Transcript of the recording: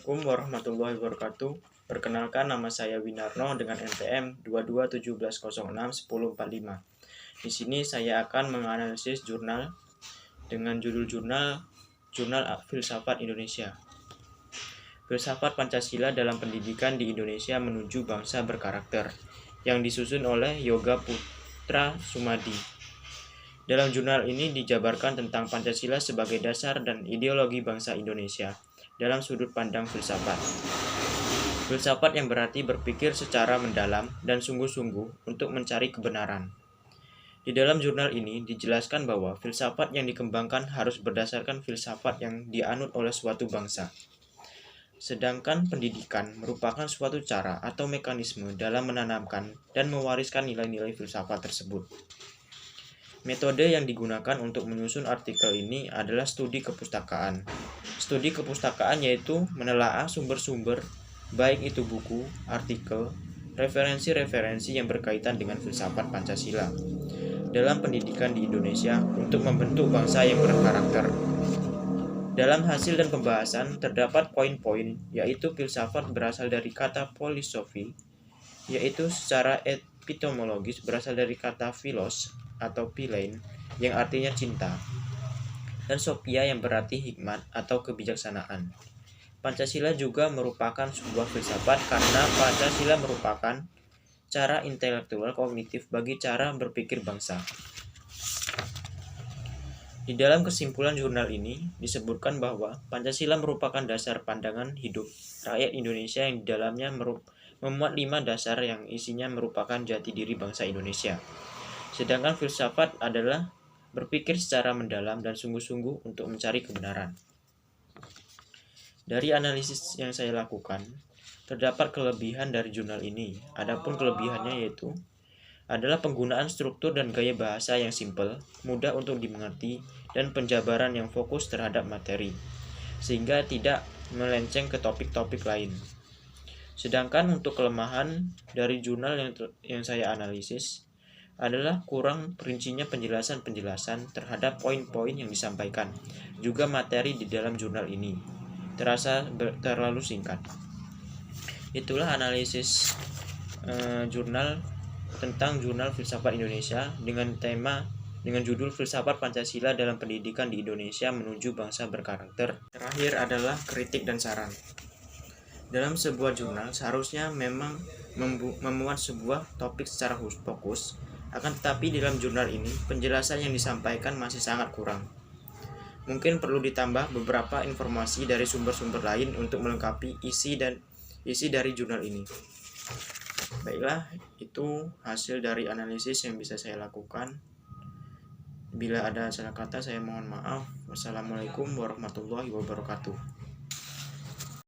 Assalamualaikum warahmatullahi wabarakatuh. Perkenalkan, nama saya Winarno dengan NPM 2217061045. Di sini saya akan menganalisis jurnal dengan judul Jurnal Filsafat Indonesia. Filsafat Pancasila dalam Pendidikan di Indonesia Menuju Bangsa Berkarakter, yang disusun oleh Yoga Putra Sumadi. Dalam jurnal ini dijabarkan tentang Pancasila sebagai dasar dan ideologi bangsa Indonesia dalam sudut pandang filsafat. Filsafat yang berarti berpikir secara mendalam dan sungguh-sungguh untuk mencari kebenaran. Di dalam jurnal ini dijelaskan bahwa filsafat yang dikembangkan harus berdasarkan filsafat yang dianut oleh suatu bangsa. Sedangkan pendidikan merupakan suatu cara atau mekanisme dalam menanamkan dan mewariskan nilai-nilai filsafat tersebut. Metode yang digunakan untuk menyusun artikel ini adalah studi kepustakaan. Studi kepustakaan yaitu menelaah sumber-sumber, baik itu buku, artikel, referensi-referensi yang berkaitan dengan filsafat Pancasila dalam pendidikan di Indonesia untuk membentuk bangsa yang berkarakter. Dalam hasil dan pembahasan terdapat poin-poin, yaitu filsafat berasal dari kata polisofi, yaitu secara epistemologis berasal dari kata philos atau philein yang artinya cinta, dan sophia yang berarti hikmat atau kebijaksanaan. Pancasila juga merupakan sebuah filsafat karena Pancasila merupakan cara intelektual kognitif bagi cara berpikir bangsa. Di dalam kesimpulan jurnal ini disebutkan bahwa Pancasila merupakan dasar pandangan hidup rakyat Indonesia yang di dalamnya memuat 5 dasar yang isinya merupakan jati diri bangsa Indonesia. Sedangkan filsafat adalah berpikir secara mendalam dan sungguh-sungguh untuk mencari kebenaran. Dari analisis yang saya lakukan, terdapat kelebihan dari jurnal ini. Adapun kelebihannya yaitu adalah penggunaan struktur dan gaya bahasa yang simpel, mudah untuk dimengerti, dan penjabaran yang fokus terhadap materi, sehingga tidak melenceng ke topik-topik lain. Sedangkan untuk kelemahan dari jurnal yang saya analisis adalah kurang perincinya penjelasan-penjelasan terhadap poin-poin yang disampaikan. Juga materi di dalam jurnal ini terasa terlalu singkat. Itulah analisis jurnal tentang Jurnal Filsafat Indonesia dengan judul Filsafat Pancasila dalam Pendidikan di Indonesia Menuju Bangsa Berkarakter. Terakhir adalah kritik dan saran. Dalam sebuah jurnal seharusnya memang memuat sebuah topik secara fokus, akan tetapi dalam jurnal ini penjelasan yang disampaikan masih sangat kurang. Mungkin perlu ditambah beberapa informasi dari sumber-sumber lain untuk melengkapi isi dari jurnal ini. Baiklah, itu hasil dari analisis yang bisa saya lakukan. Bila ada salah kata saya mohon maaf. Wassalamualaikum warahmatullahi wabarakatuh.